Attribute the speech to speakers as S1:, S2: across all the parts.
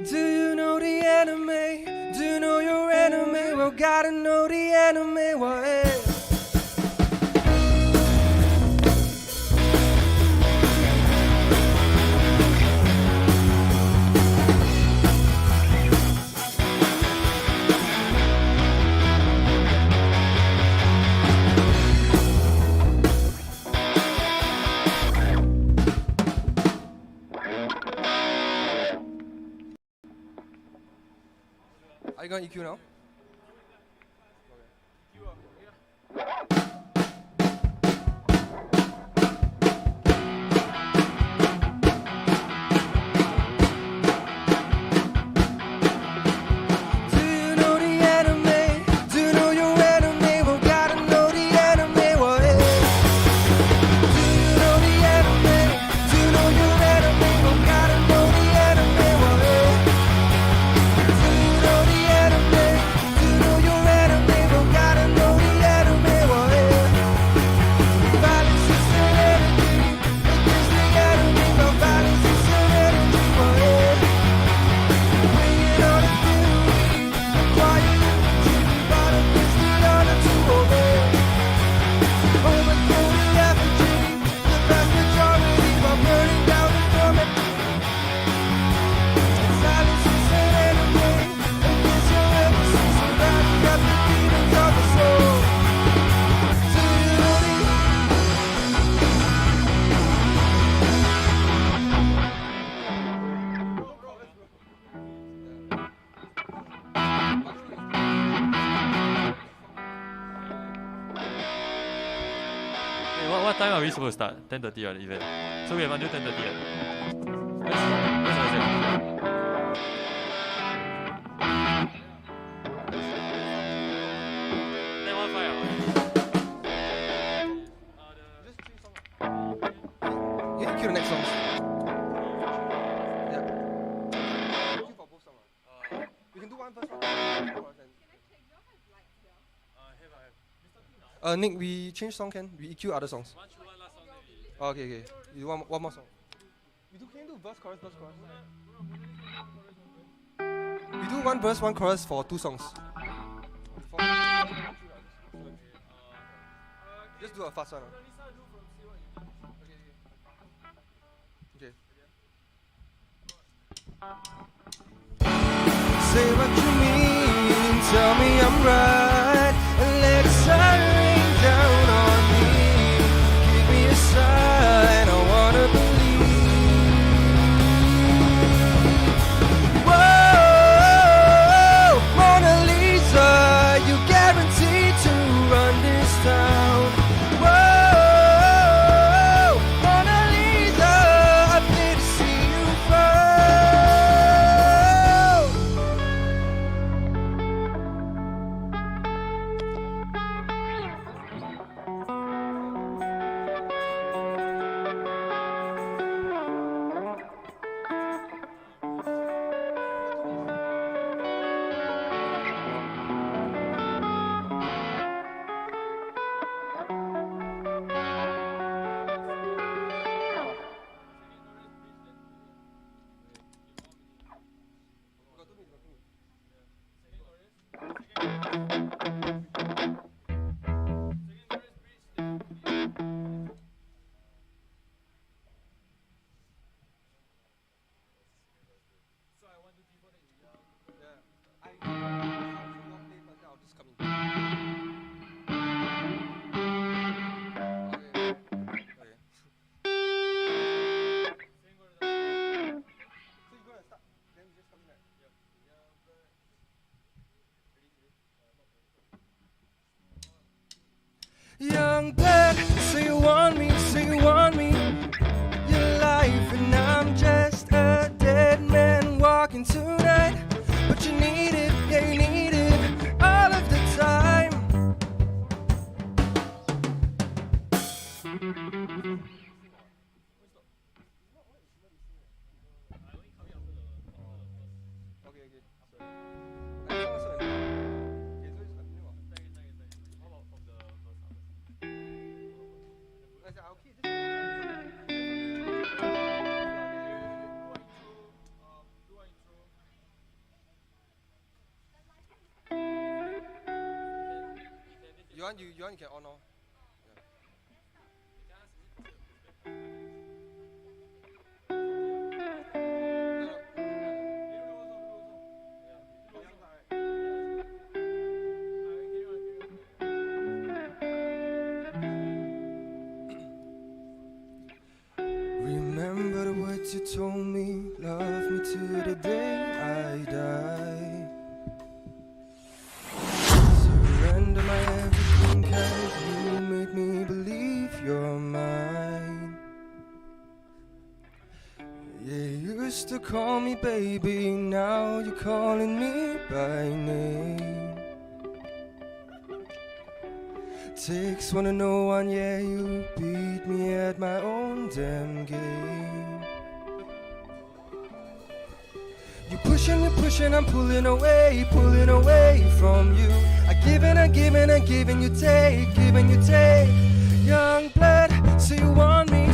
S1: Do you know the enemy? Do you know your enemy? Well, gotta know the enemy. Well, hey. Are you going EQ now?
S2: what time are we supposed to start? 10:30 the event. So we have until 10:30. Let's
S1: You cue the next songs. Yeah. Cue for both songs. We can do one first. Nick, we change song can? We EQ other songs. Okay. You do one more song. Can you do verse, chorus? We do one verse, one chorus for 2 songs. Just do a fast one. Okay. Say what you mean, tell me I'm right, and let the sun rain down on me. Give me a sign, I wanna believe. Whoa, Mona Lisa, you guaranteed to run this town. Whoa, Mona Lisa, I need to see you young blood, so you want me, your life, and I'm just a dead man walking tonight. But you need it, yeah, you need it all of the time. You want, you can on now. Remember the words you told me, love me to the day I die. Surrender my everything, 'cause you made me believe you're mine. Yeah, you used to call me baby, now you're calling me by name. Takes one to know one, yeah, you beat me at my own damn game. You pushing, I'm pulling away from you. I give and you take, Young blood, so you want me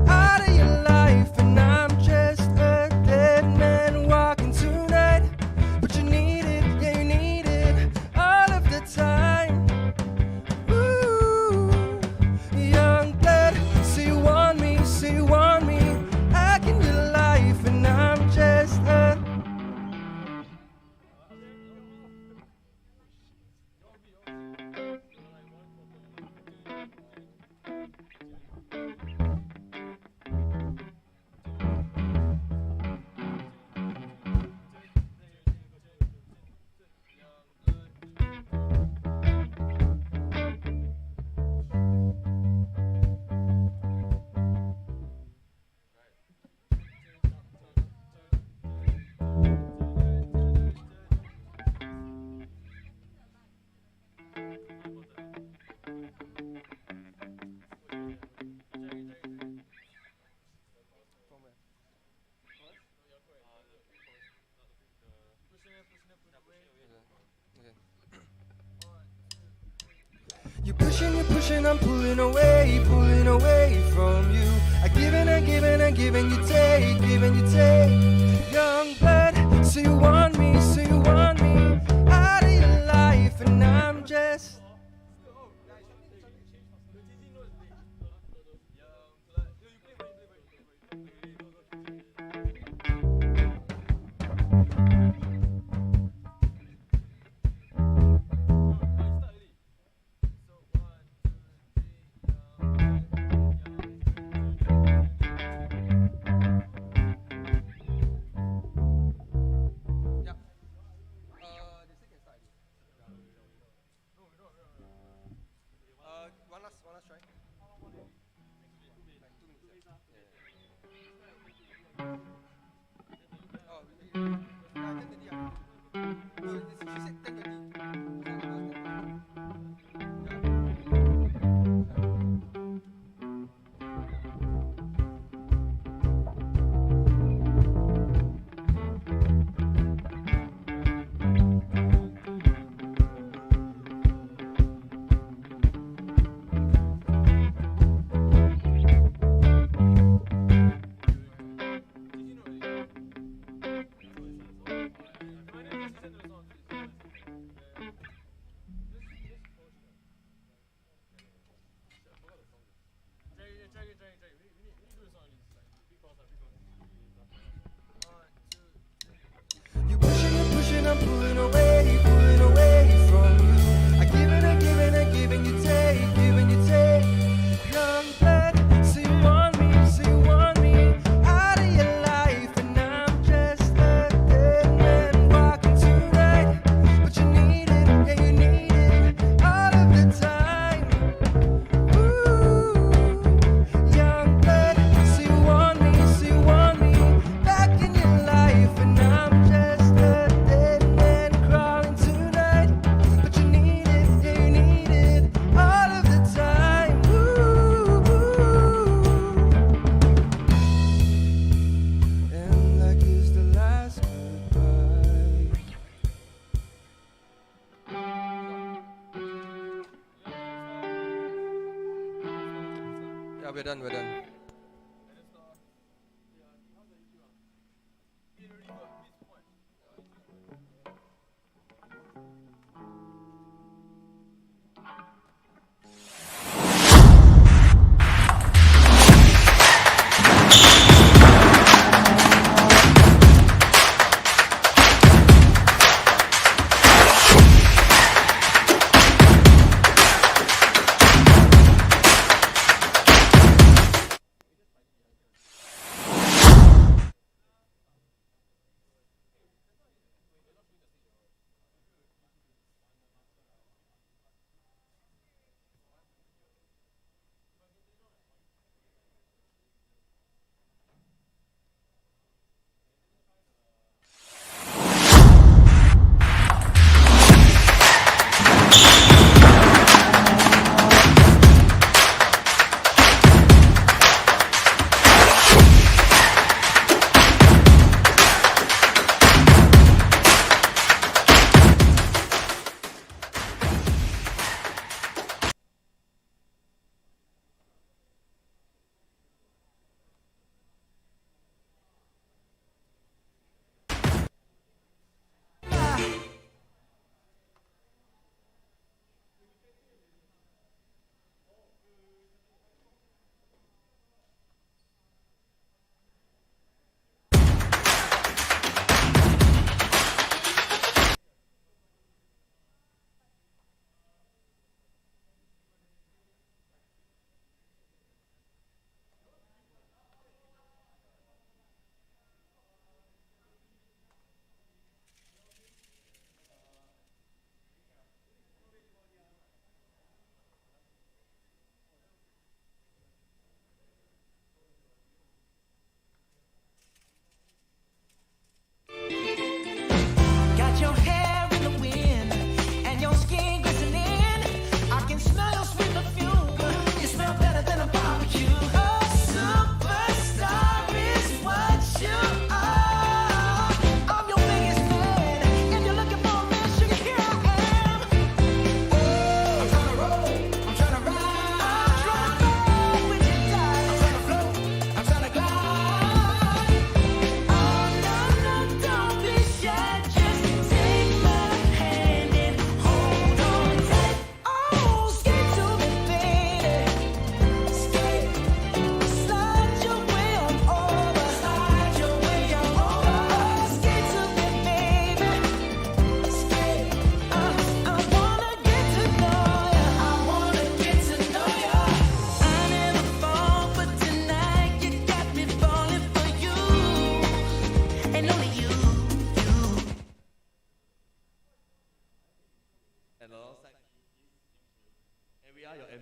S1: out of your life, and I'm just a dead man walking tonight. But you need it, yeah, you need it all of the time. Ooh, young blood, so you want me back in your life, and I'm just a You're pushing, I'm pulling away from you. I giving you take, giving you take. Young blood, so you want me out of your life, and I'm just. One last try. Oh, really? 10:30. No, she said 10:30. You're pushing, I'm pulling away from you. I giving you take, giving you take. Young blood, so you want me out of your life, and I'm just a dead man walking tonight. But you need it, yeah, you need it all of the time. Ooh, young blood, so you want me back in your life, and I'm just a dead man crawling tonight. But you need it, yeah, you need it all of the time. Ooh, and like is the last goodbye. Yeah, we're done.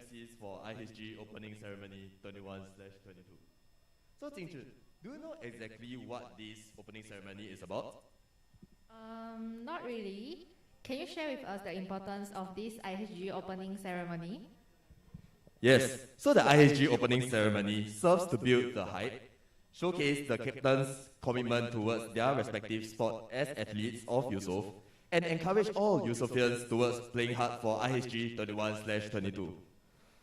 S3: MCs for IHG opening ceremony 21/22. So Jingzhi, do you know exactly what this opening ceremony is about?
S4: Not really. Can you share with us the importance of this IHG opening ceremony?
S3: Yes, so the IHG opening ceremony serves to build the hype, showcase the captains' commitment towards their respective sport as athletes of Yusof, and encourage all Yusofians towards playing hard for IHG 21/22.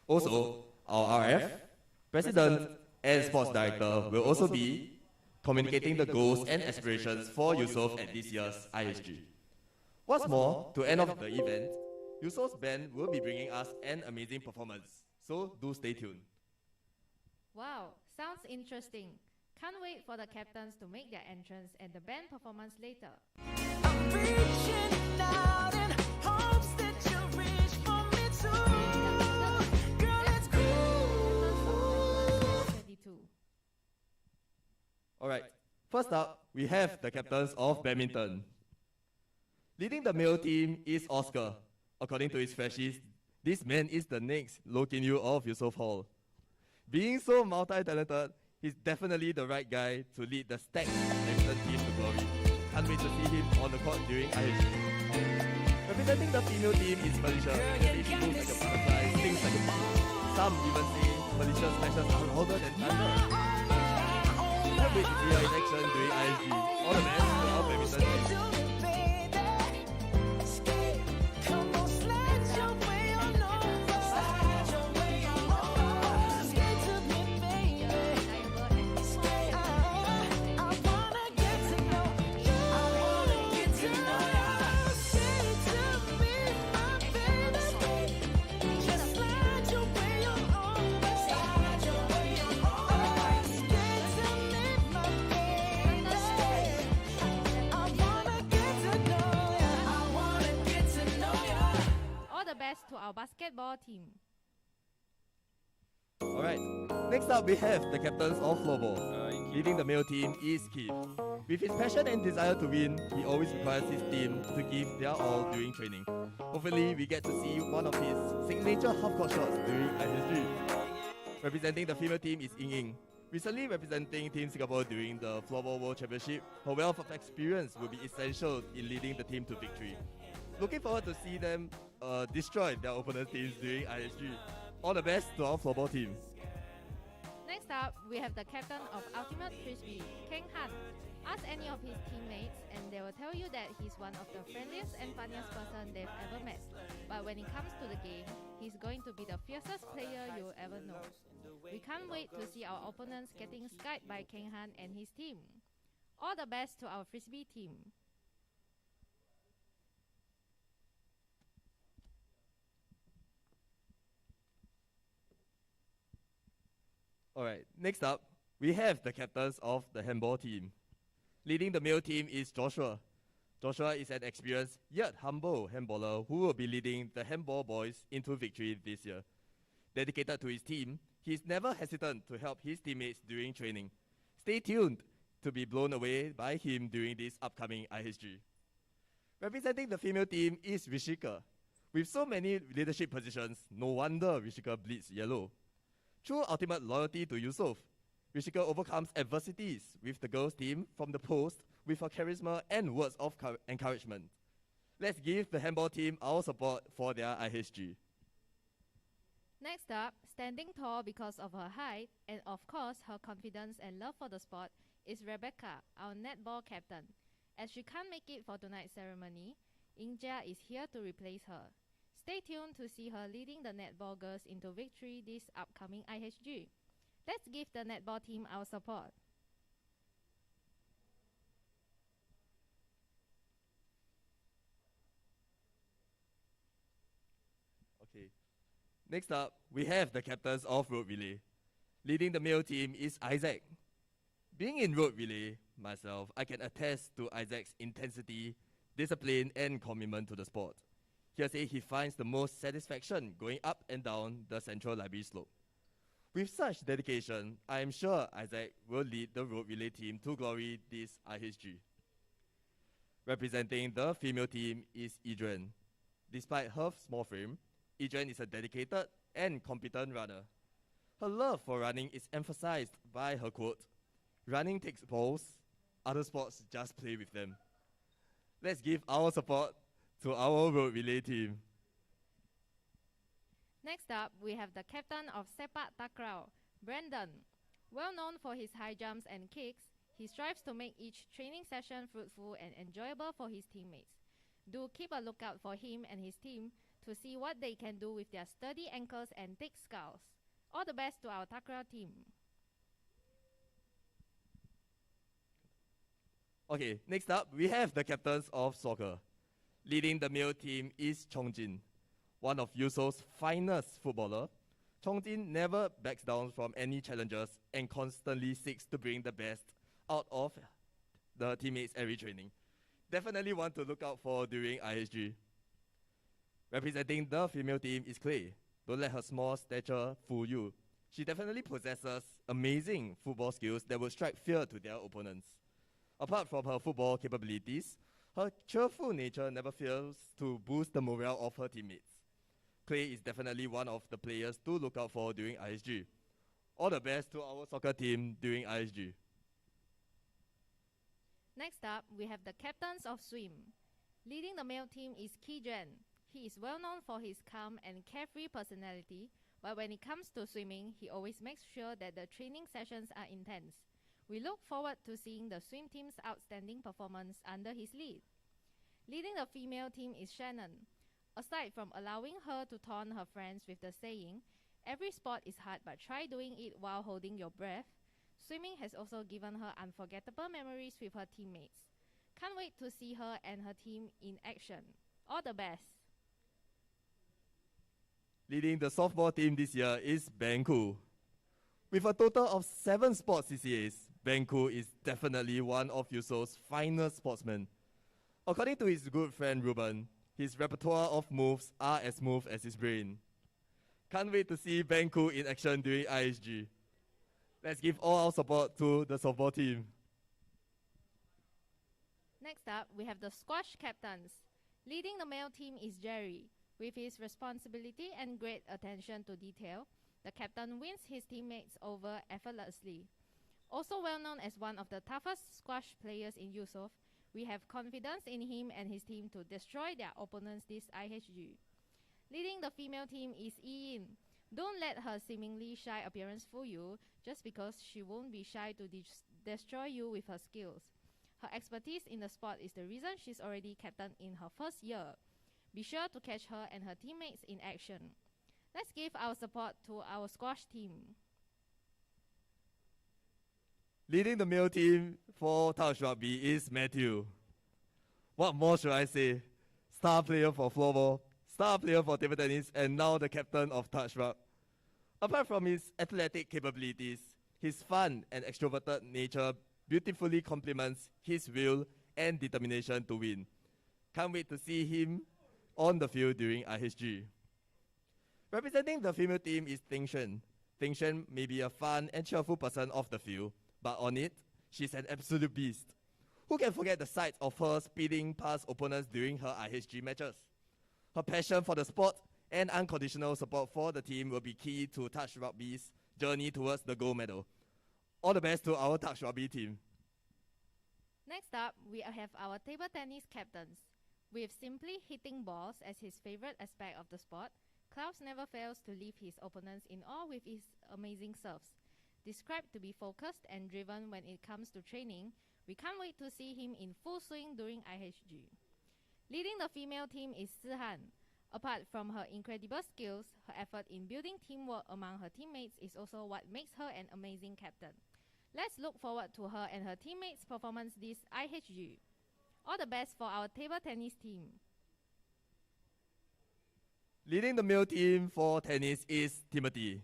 S3: Also, our RF, President and Sports Director will also be communicating the goals and aspirations for Yusof at this year's IHG. What's more, to end off the event, Yusof's band will be bringing us an amazing performance, so do stay tuned.
S4: Wow, sounds interesting. Can't wait for the captains to make their entrance and the band performance later.
S1: I'm reaching out in hopes that you reach for me too. Girl, it's cool.
S4: 22.
S3: Alright, first up, we have the captains of badminton. Leading the male team is Oscar. According to his freshies, this man is the next Loh Kin Yew of Yusof Hall. Being so multi-talented, he's definitely the right guy to lead the stacked badminton team to glory. Can't wait to see him on the court during IHG. Representing the female team is Malaysia. They she moves like a butterfly, stings like a bee. Some even say Malaysia's smashes are louder than thunder. Can't wait to see her in action during IHG. All the best to our badminton team.
S4: Best to our basketball team.
S3: Alright, next up we have the captains of floorball. Leading the male team is Keith. With his passion and desire to win, he always requires his team to give their all during training. Hopefully, we get to see one of his signature half-court shots during IHG. Representing the female team is Ying Ying. Recently representing Team Singapore during the Floorball World Championship, her wealth of experience will be essential in leading the team to victory. Looking forward to see them destroy their opponent teams during IHG. All the best to our floorball team.
S4: Next up, we have the captain of Ultimate Frisbee, Keng Han. Ask any of his teammates and they will tell you that he's one of the friendliest and funniest person they've ever met. But when it comes to the game, he's going to be the fiercest player you'll ever know. We can't wait to see our opponents getting skied by Keng Han and his team. All the best to our Frisbee team.
S3: Alright, next up, we have the captains of the handball team. Leading the male team is Joshua. Joshua is an experienced yet humble handballer who will be leading the handball boys into victory this year. Dedicated to his team, he is never hesitant to help his teammates during training. Stay tuned to be blown away by him during this upcoming IHG. Representing the female team is Rishika. With so many leadership positions, no wonder Rishika bleeds yellow. Through ultimate loyalty to Yusof, Rishika overcomes adversities with the girls' team from the post with her charisma and words of encouragement. Let's give the handball team our support for their IHG.
S4: Next up, standing tall because of her height and of course her confidence and love for the sport is Rebecca, our netball captain. As she can't make it for tonight's ceremony, Ingjia is here to replace her. Stay tuned to see her leading the netball girls into victory this upcoming IHG. Let's give the netball team our support.
S3: Okay. Next up, we have the captains of road relay. Leading the male team is Isaac. Being in road relay, myself, I can attest to Isaac's intensity, discipline, and commitment to the sport. Hearsay he finds the most satisfaction going up and down the central library slope. With such dedication, I am sure Isaac will lead the road relay team to glory this IHG. Representing the female team is Adrian. Despite her small frame, Adrian is a dedicated and competent runner. Her love for running is emphasized by her quote, "Running takes balls, other sports just play with them." Let's give our support to our road relay team.
S4: Next up, we have the captain of Sepak Takraw, Brandon. Well known for his high jumps and kicks, he strives to make each training session fruitful and enjoyable for his teammates. Do keep a lookout for him and his team to see what they can do with their sturdy ankles and thick skulls. All the best to our Takraw team.
S3: Okay, next up, we have the captains of soccer. Leading the male team is Chongjin, one of Yuso's finest footballer. Chongjin never backs down from any challenges and constantly seeks to bring the best out of the teammates every training. Definitely one to look out for during IHG. Representing the female team is Clay. Don't let her small stature fool you. She definitely possesses amazing football skills that will strike fear to their opponents. Apart from her football capabilities, her cheerful nature never fails to boost the morale of her teammates. Clay is definitely one of the players to look out for during IHG. All the best to our soccer team during IHG.
S4: Next up, we have the captains of swim. Leading the male team is Ki-Jen. He is well known for his calm and carefree personality, but when it comes to swimming, he always makes sure that the training sessions are intense. We look forward to seeing the swim team's outstanding performance under his lead. Leading the female team is Shannon. Aside from allowing her to taunt her friends with the saying, "Every sport is hard, but try doing it while holding your breath," swimming has also given her unforgettable memories with her teammates. Can't wait to see her and her team in action. All the best.
S3: Leading the softball team this year is Banku. With a total of 7 sports CCAs, Banku is definitely one of Yuso's finest sportsmen. According to his good friend Ruben, his repertoire of moves are as smooth as his brain. Can't wait to see Banku in action during IHG. Let's give all our support to the softball team.
S4: Next up, we have the squash captains. Leading the male team is Jerry. With his responsibility and great attention to detail, the captain wins his teammates over effortlessly. Also well known as one of the toughest squash players in Yusof, we have confidence in him and his team to destroy their opponents this IHG. Leading the female team is Iin. Don't let her seemingly shy appearance fool you, just because she won't be shy to destroy you with her skills. Her expertise in the sport is the reason she's already captain in her first year. Be sure to catch her and her teammates in action. Let's give our support to our squash team.
S3: Leading the male team for touch rugby is Matthew. What more should I say? Star player for floorball, star player for table tennis, and now the captain of touch rugby. Apart from his athletic capabilities, his fun and extroverted nature beautifully complements his will and determination to win. Can't wait to see him on the field during IHG. Representing the female team is Ting Shen. Ting Shen may be a fun and cheerful person off the field, but on it, she's an absolute beast. Who can forget the sight of her speeding past opponents during her IHG matches? Her passion for the sport and unconditional support for the team will be key to touch rugby's journey towards the gold medal. All the best to our touch rugby team.
S4: Next up, we have our table tennis captains. With simply hitting balls as his favorite aspect of the sport, Klaus never fails to leave his opponents in awe with his amazing serves. Described to be focused and driven when it comes to training, we can't wait to see him in full swing during IHG. Leading the female team is Sihan. Apart from her incredible skills, her effort in building teamwork among her teammates is also what makes her an amazing captain. Let's look forward to her and her teammates' performance this IHG. All the best for our table tennis team.
S3: Leading the male team for tennis is Timothy.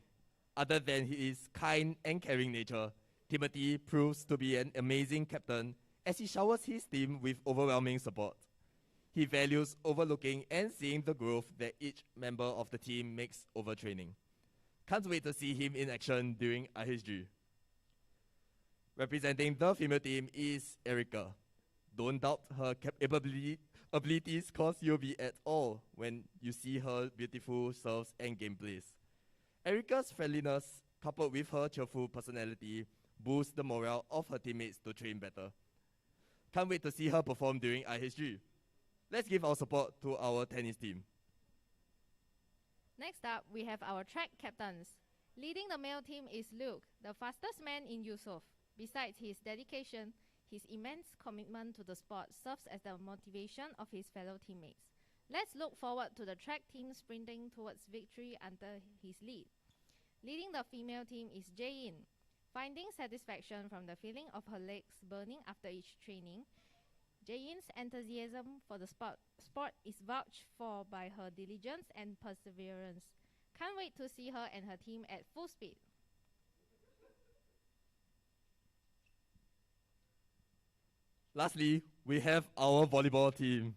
S3: Other than his kind and caring nature, Timothy proves to be an amazing captain as he showers his team with overwhelming support. He values overlooking and seeing the growth that each member of the team makes over training. Can't wait to see him in action during IHG. Representing the female team is Erica. Don't doubt her abilities, cause you'll be at awe when you see her beautiful serves and gameplays. Erica's friendliness, coupled with her cheerful personality, boosts the morale of her teammates to train better. Can't wait to see her perform during IHG. Let's give our support to our tennis team.
S4: Next up, we have our track captains. Leading the male team is Luke, the fastest man in Yusof. Besides his dedication, his immense commitment to the sport serves as the motivation of his fellow teammates. Let's look forward to the track team sprinting towards victory under his lead. Leading the female team is Jae-in. Finding satisfaction from the feeling of her legs burning after each training, Jae-in's enthusiasm for the sport is vouched for by her diligence and perseverance. Can't wait to see her and her team at full speed.
S3: Lastly, we have our volleyball team.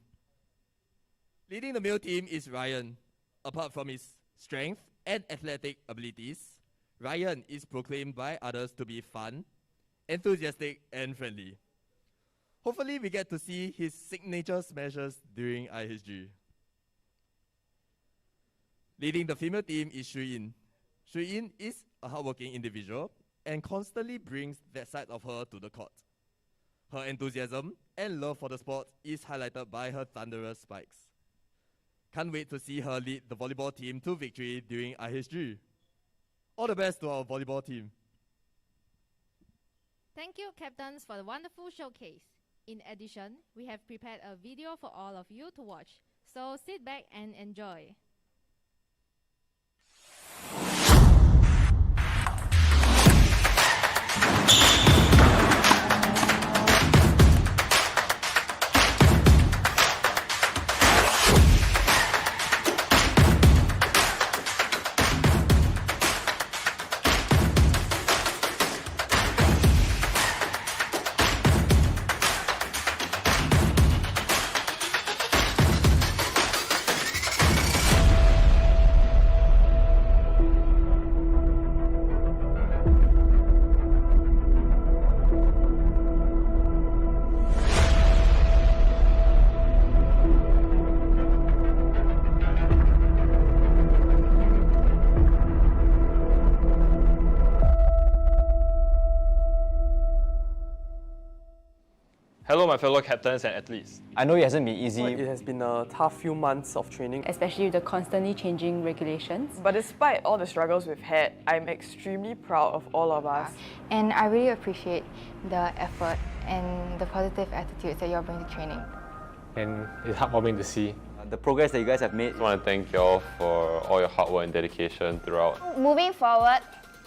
S3: Leading the male team is Ryan. Apart from his strength and athletic abilities, Ryan is proclaimed by others to be fun, enthusiastic, and friendly. Hopefully, we get to see his signature smashes during IHG. Leading the female team is Shuyin. Shuyin is a hardworking individual and constantly brings that side of her to the court. Her enthusiasm and love for the sport is highlighted by her thunderous spikes. Can't wait to see her lead the volleyball team to victory during IHG. All the best to our volleyball team.
S4: Thank you, captains, for the wonderful showcase. In addition, we have prepared a video for all of you to watch, so sit back and enjoy.
S5: Hello, my fellow captains and athletes.
S6: I know it hasn't been easy.
S7: It has been a tough few months of training.
S8: Especially with the constantly changing regulations.
S9: But despite all the struggles we've had, I'm extremely proud of all of us.
S10: And I really appreciate the effort and the positive attitudes that you're bringing to training.
S5: And it's heartwarming to see.
S6: The progress that you guys have made.
S5: I want to thank you all for all your hard work and dedication throughout.
S11: Moving forward,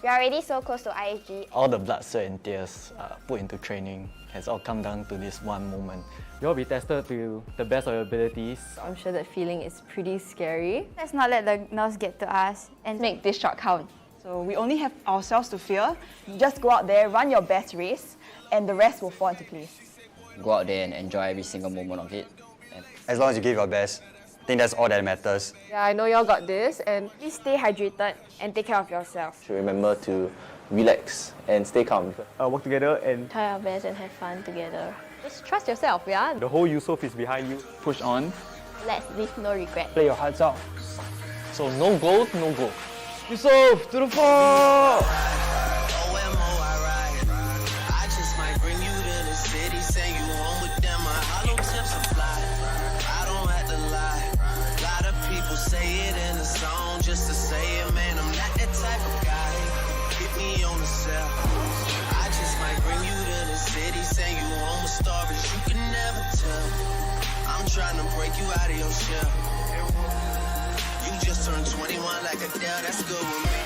S11: we are already so close to IHG.
S12: All the blood, sweat and tears put into training has all come down to this one moment.
S13: You'll be tested to the best of your abilities.
S8: I'm sure that feeling is pretty scary.
S11: Let's not let the nerves get to us and
S8: make this shot count.
S9: So we only have ourselves to fear. Just go out there, run your best race, and the rest will fall into place.
S12: Go out there and enjoy every single moment of it.
S6: As long as you give your best, I think that's all that matters.
S8: Yeah, I know y'all got this, and
S11: please stay hydrated and take care of yourself.
S12: So remember to relax and stay calm.
S13: Work together and
S11: try our best and have fun together.
S8: Just trust yourself, yeah?
S13: The whole Yusof is behind you.
S12: Push on.
S11: Let's leave no regret.
S13: Play your hearts out.
S12: So no goal, no goal.
S13: Yusof, to the fore!
S1: Trying to break you out of your shell. You just turned 21 like a dad, that's good with me.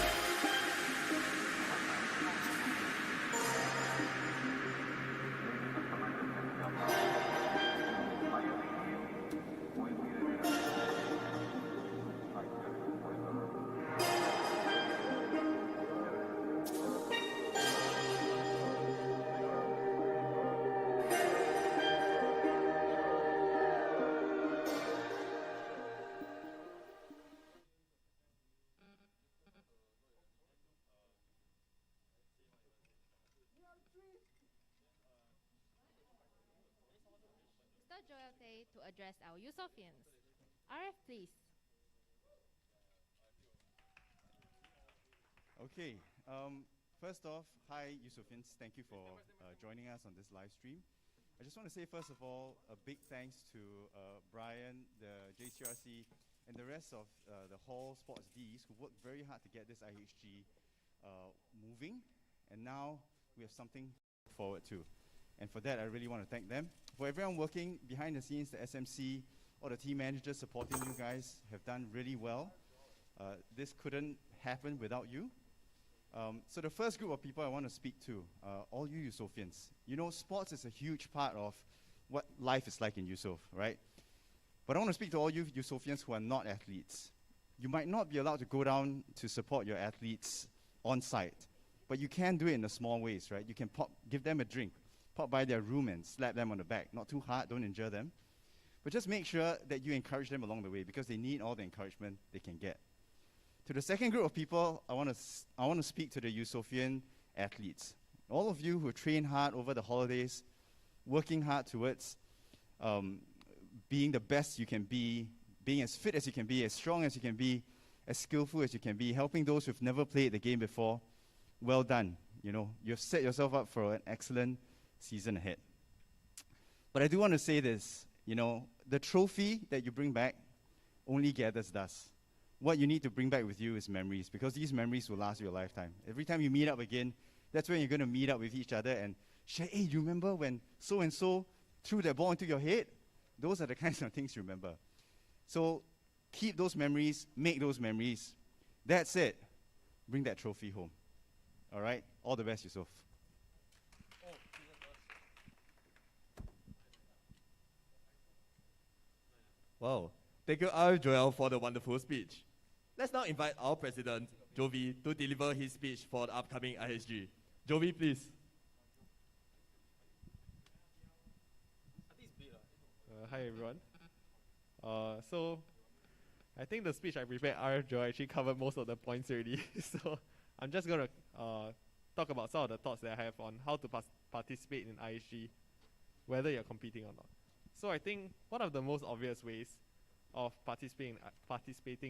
S4: Mr. Joyate to address our Yusofians. RF, please.
S14: Okay. First off, hi Yusofians. Thank you for joining us on this live stream. I just want to say, first of all, a big thanks to Brian, the JCRC, and the rest of the Hall Sports Ds who worked very hard to get this IHG moving. And now we have something to look forward to. And for that, I really want to thank them. For everyone working behind the scenes, the SMC, or the team managers supporting you guys have done really well. This couldn't happen without you. So the first group of people I want to speak to, all you Yusofians. You know, sports is a huge part of what life is like in Yusof, right? But I want to speak to all you Yusofians who are not athletes. You might not be allowed to go down to support your athletes on site, but you can do it in the small ways, right? You can give them a drink, pop by their room and slap them on the back. Not too hard, don't injure them. But just make sure that you encourage them along the way because they need all the encouragement they can get. To the second group of people, I want to speak to the Yusofian athletes. All of you who train hard over the holidays, working hard towards being the best you can be, being as fit as you can be, as strong as you can be, as skillful as you can be, helping those who've never played the game before. Well done. You know, you've set yourself up for an excellent season ahead. But I do want to say this, you know, the trophy that you bring back only gathers dust. What you need to bring back with you is memories, because these memories will last you a lifetime. Every time you meet up again, that's when you're going to meet up with each other and share, hey, you remember when so-and-so threw that ball into your head? Those are the kinds of things you remember. So keep those memories, make those memories. That's it. Bring that trophy home. All right? All the best, Yusof.
S3: Wow. Thank you, Joel, for the wonderful speech. Let's now invite our president, Jovi, to deliver his speech for the upcoming IHG. Jovi, please.
S15: Hi, everyone. So, I think the speech I prepared, Joel actually covered most of the points already. So, I'm just going to talk about some of the thoughts that I have on how to participate in IHG, whether you're competing or not. So, I think one of the most obvious ways of participating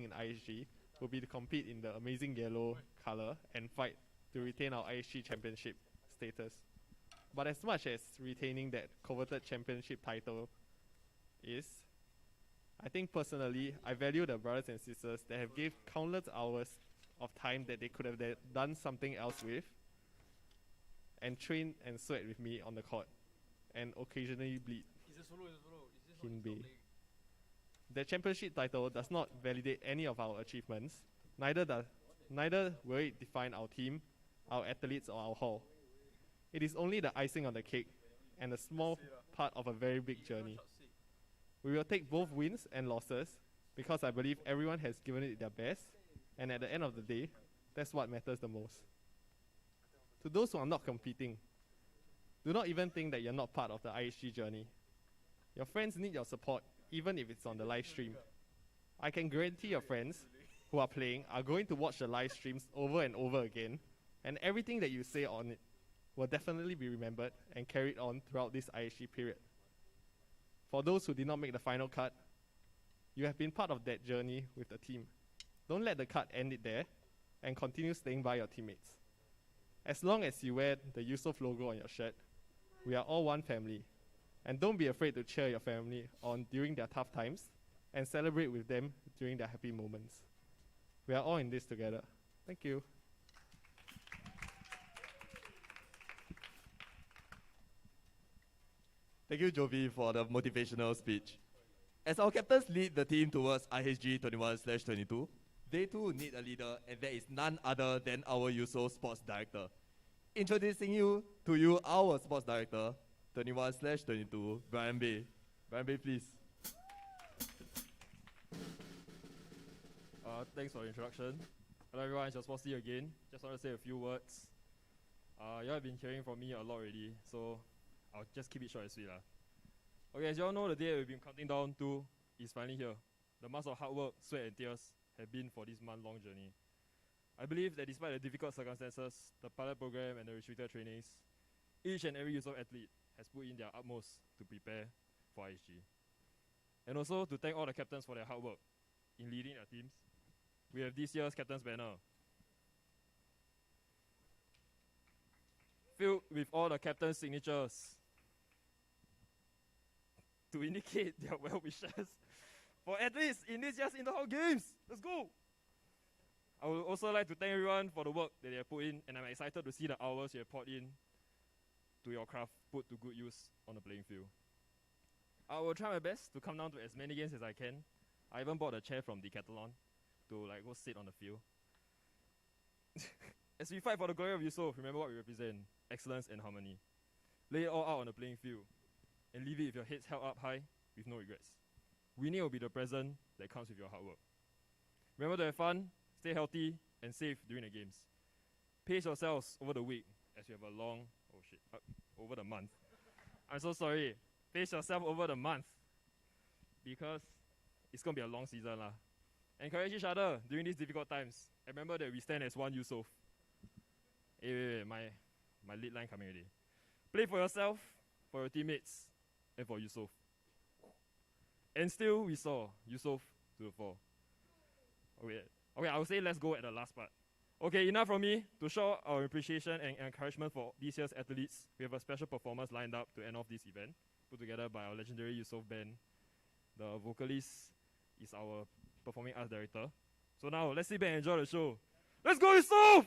S15: in IHG will be to compete in the amazing yellow color and fight to retain our IHG championship status. But as much as retaining that coveted championship title is, I think personally, I value the brothers and sisters that have gave countless hours of time that they could have done something else with and train and sweat with me on the court and occasionally bleed. Hinbei. The championship title does not validate any of our achievements, neither will it define our team, our athletes, or our hall. It is only the icing on the cake and a small part of a very big journey. We will take both wins and losses because I believe everyone has given it their best, and at the end of the day, that's what matters the most. To those who are not competing, do not even think that you're not part of the IHG journey. Your friends need your support, even if it's on the live stream. I can guarantee your friends who are playing are going to watch the live streams over and over again, and everything that you say on it will definitely be remembered and carried on throughout this IHG period. For those who did not make the final cut, you have been part of that journey with the team. Don't let the cut end it there, and continue staying by your teammates. As long as you wear the Yusof logo on your shirt, we are all one family. And don't be afraid to cheer your family on during their tough times and celebrate with them during their happy moments. We are all in this together. Thank you.
S3: Thank you, Jovi, for the motivational speech. As our captains lead the team towards IHG 21/22, they too need a leader, and there is none other than our Yusof Sports Director. Introducing you to our Sports Director, 21/22, Brian Bay. Brian Bay, please.
S16: Thanks for the introduction. Hello everyone, it's your sports team again. Just want to say a few words. You have been hearing from me a lot already, so I'll just keep it short and sweet. Okay, as you all know, the day we've been counting down to is finally here. The months of hard work, sweat and tears have been for this month-long journey. I believe that despite the difficult circumstances, the pilot program and the restricted trainings, each and every Yusof athlete has put in their utmost to prepare for IHG. And also to thank all the captains for their hard work in leading their teams. We have this year's captain's banner. filled with all the captain's signatures to indicate their well wishes for athletes in this year's Interhall Games. Let's go! I would also like to thank everyone for the work that they have put in, and I'm excited to see the hours you have poured in to your craft put to good use on the playing field. I will try my best to come down to as many games as I can. I even bought a chair from Decathlon to go sit on the field. As we fight for the glory of Yusof, remember what we represent: excellence and harmony. Lay it all out on the playing field and leave it with your heads held up high with no regrets. Winning will be the present that comes with your hard work. Remember to have fun, stay healthy and safe during the games. Pace yourselves over the week as we have a long, over the month. I'm so sorry. Pace yourself over the month because it's going to be a long season. Encourage each other during these difficult times. And remember that we stand as one Yusof. Hey, wait, my lead line coming already. Play for yourself, for your teammates, and for Yusof. And still, we saw Yusof to the fore. Okay, I will say let's go at the last part. Okay, enough from me. To show our appreciation and encouragement for this year's athletes, we have a special performance lined up to end off this event, put together by our legendary Yusof band. The vocalist is our performing arts director. So now, let's sit back and enjoy the show. Let's go, Yusof!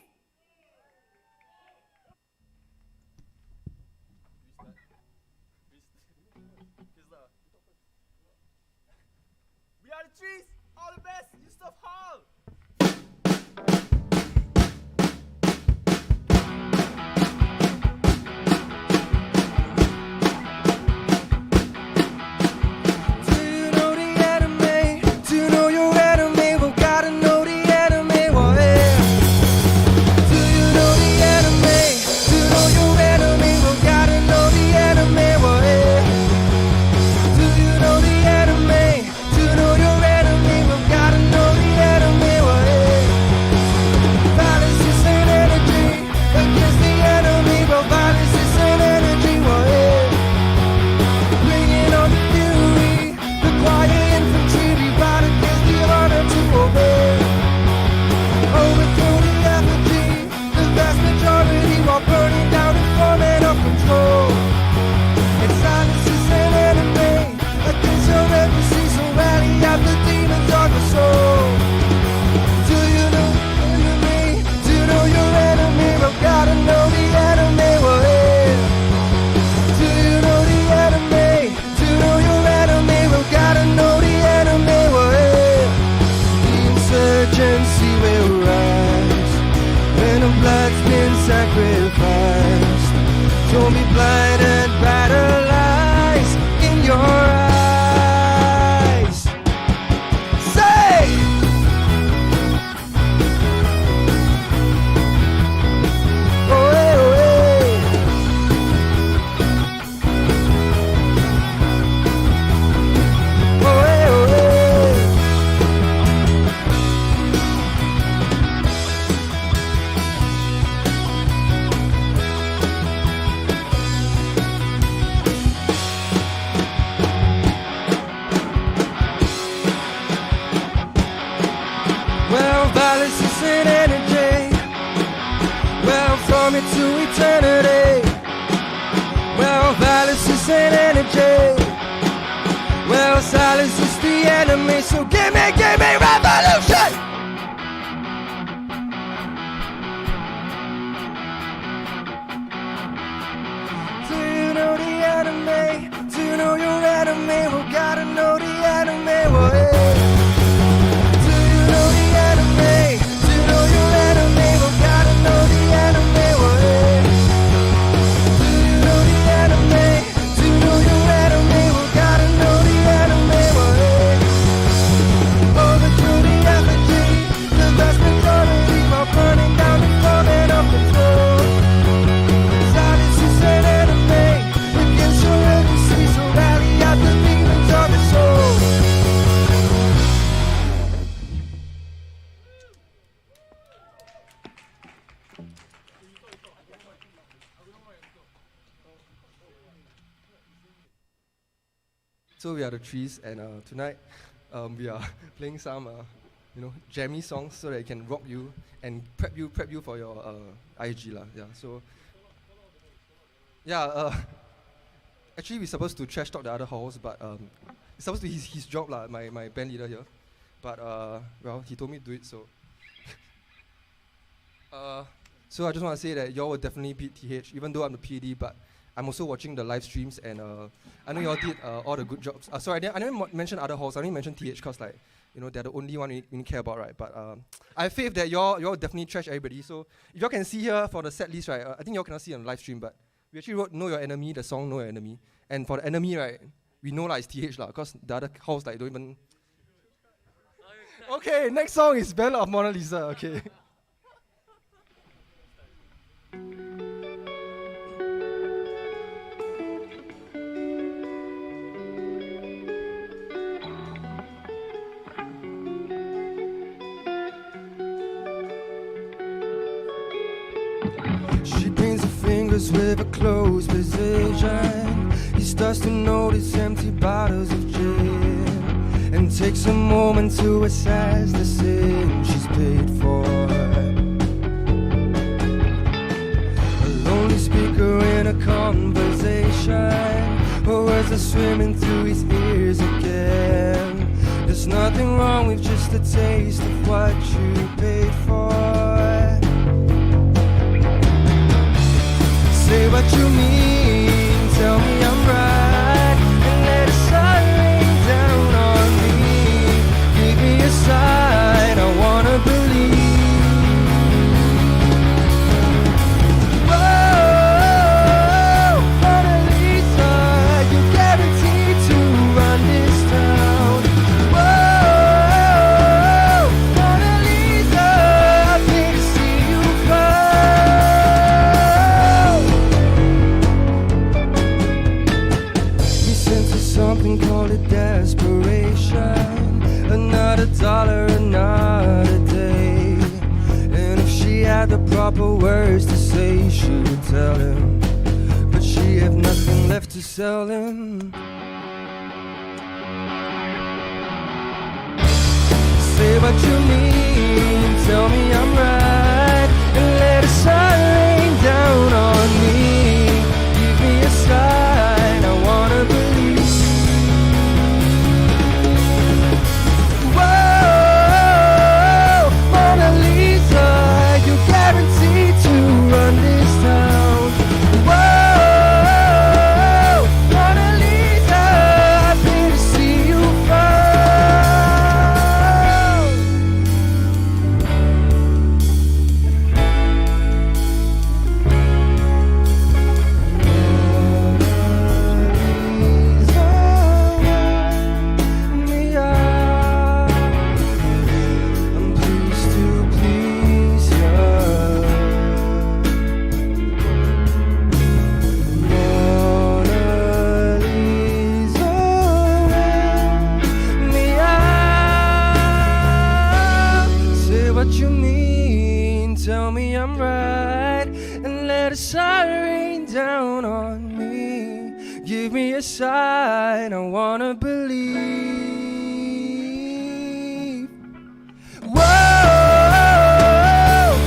S17: We are the trees, all the best, Yusof Hall!
S1: Don't be blinded by the lies in your eyes. Say! Oh, hey, oh, hey. Oh, hey, oh, hey. Well, violence is an energy. Well, from it to eternity. Well, violence is an energy. Well, silence is the enemy. So give me revolution! Do you know the enemy? Do you know your enemy? Well, gotta know the enemy. Well, hey. So we are the Trees, and tonight we are playing some, jammy songs so that it can rock you and prep you for your IHG lah. Yeah. So Yeah, actually we're supposed to trash talk the other halls, but it's supposed to be his job lah, my band leader here. But well, he told me to do it, so. So I just want to say that y'all will definitely beat TH, even though I'm the PD, but I'm also watching the live streams, and I know y'all did all the good jobs. Sorry, I didn't mention other halls. I only mentioned TH because, like, you know, they're the only one we care about, right? But I have faith that y'all definitely trash everybody. So if y'all can see here for the set list, right, I think y'all cannot see on the live stream, but we actually wrote Know Your Enemy, the song Know Your Enemy. And for the enemy, right, we know like it's TH lah, because the other halls like don't even. Okay, next song is Battle of Mona Lisa, okay. She paints her fingers with a closed position. He starts to notice empty bottles of gin and takes a moment to assess the sin she's paid for. A lonely speaker in a conversation, her words are swimming through his ears again. There's nothing wrong with just a taste of what you paid for. Say what you mean, tell me I'm right, and let the sun rain down on me. Give me a sign, I wanna believe. Whoa, Mona Lisa, you guaranteed to run this town. Whoa, Mona Lisa, I pay to see you fall. Something called it desperation. Another dollar, another day. And if she had the proper words to say, she would tell him. But she had nothing left to sell him. Say what you mean, tell me I'm right, and let the sun rain down on me. Give me a sign, I wanna believe. You guaranteed to run this town. Whoa, Mona Lisa, happy to see you fall. I'm pleased to please you. What you mean, tell me I'm right, and let a sun rain down on me. Give me a sign, I wanna believe. Whoa,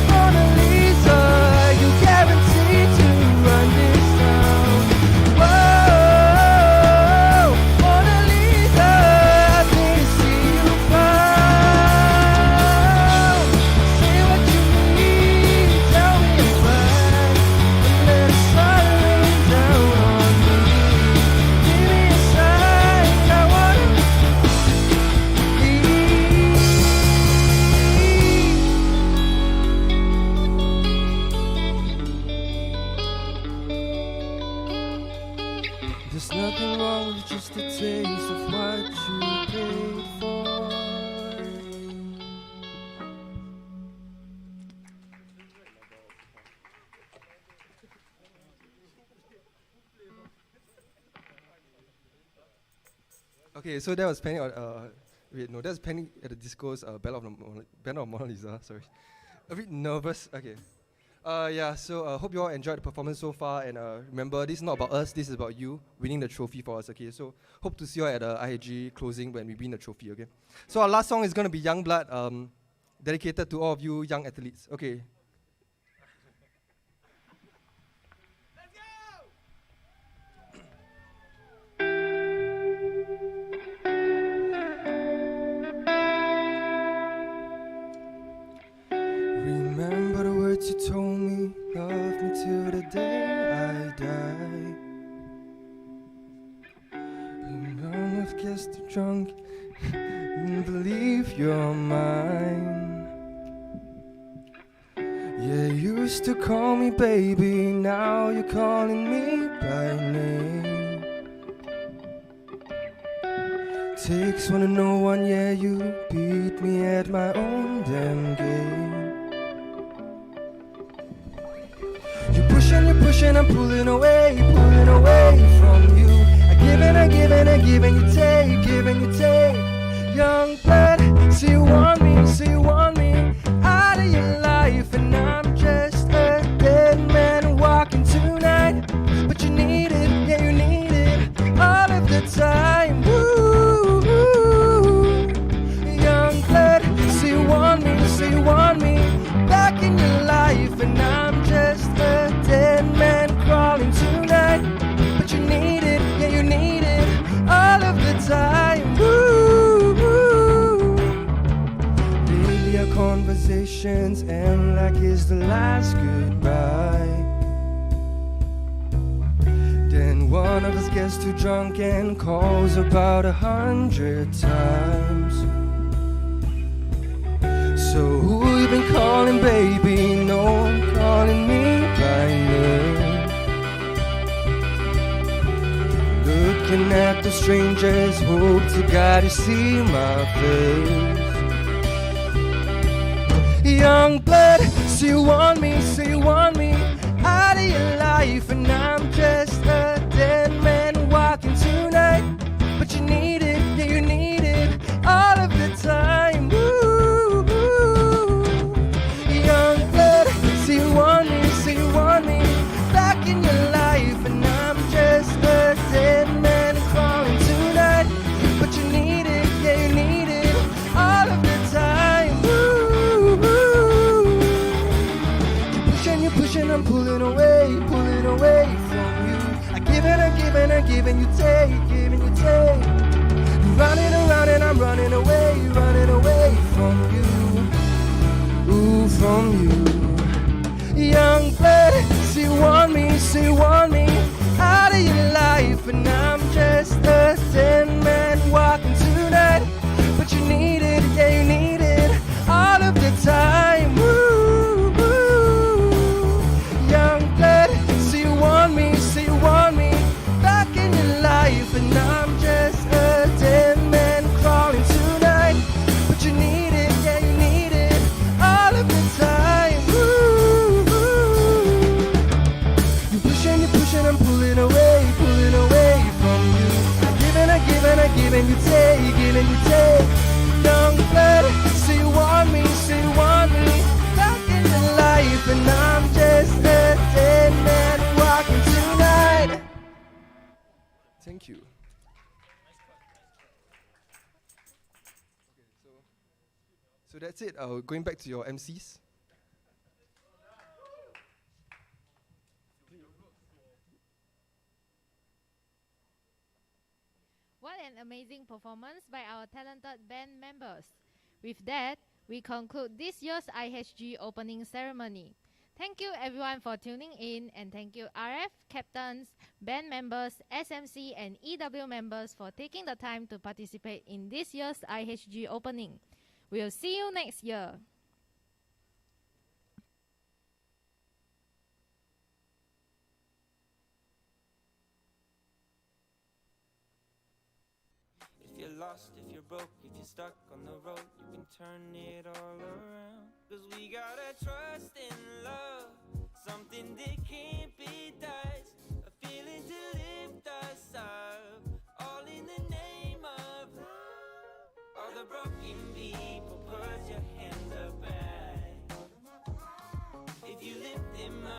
S1: Mona Lisa, you guaranteed to run this town. Whoa, Mona Lisa, I need to see you fall. Say what you mean, tell me it's right, and let the sun rain down on me. Give me a sign, I wanna There's nothing wrong with just a taste of what you paid for. Okay, so that was Penny. Wait, no, that was Penny at the Disco's Battle of Mona Lisa. Sorry, a bit nervous. Okay. Yeah, so hope you all enjoyed the performance so far, and remember, this is not about us, this is about you winning the trophy for us, okay? So hope to see you all at the IHG closing when we win the trophy, okay? So our last song is going to be Young Blood, dedicated to all of you young athletes, okay? Let's go! of us gets too drunk and believe you're mine. Yeah, you used to call me baby, now you're calling me by name. Takes one to know one, yeah, you beat me at my own damn game. You're pushing, I'm pulling away from you. I give and you take, Young blood, so you want me out of your life, and I'm just a dead man walking tonight. But you need it, yeah, you need it all of the time. Woo, young blood, so you want me back in your life, and I'm just a dead man crawling tonight. But you need it, yeah, you need it all of the time. Woo, lately our conversations end like it's the last goodbye. Then one of us gets too drunk and calls about 100 times. So who you been calling, baby? No one calling me by name. Looking at the strangers, hope to God you see my face. Young blood, so you want me out of your life, and I'm just a dead man walking tonight. But you need it, yeah, you need it all of the time. Woo, young blood, so you want me back in your life, and I'm just a dead man crawling tonight. But you need it, yeah, you need it all of the time. Woo, you're pushing, I'm pulling away from you. I give and you take, You're running around and I'm running away from you. Ooh, from you. Young blood, so you want me out of your life, and I'm just a dead man walking tonight. But you need it, yeah, you need it all of the time. Woo, young blood, so you want me back in your life, and I'm just a dead man crawling tonight. But you need it, yeah, you need it all of the time. Woo, you're pushing, I'm pulling away from you. I give and you take, young blood, so you want me back in your life, and I'm just a dead man walking tonight. Thank you. So that's it. Going back to your MCs.
S4: What an amazing performance by our talented band members. With that, we conclude this year's IHG opening ceremony. Thank you everyone for tuning in, and thank you RF captains, band members, SMC and EW members for taking the time to participate in this year's IHG opening. We'll see you next year.
S18: If you're lost, if you're broke, if you're stuck on the road, you can turn it all around. 'Cause we gotta trust in love, something that can't be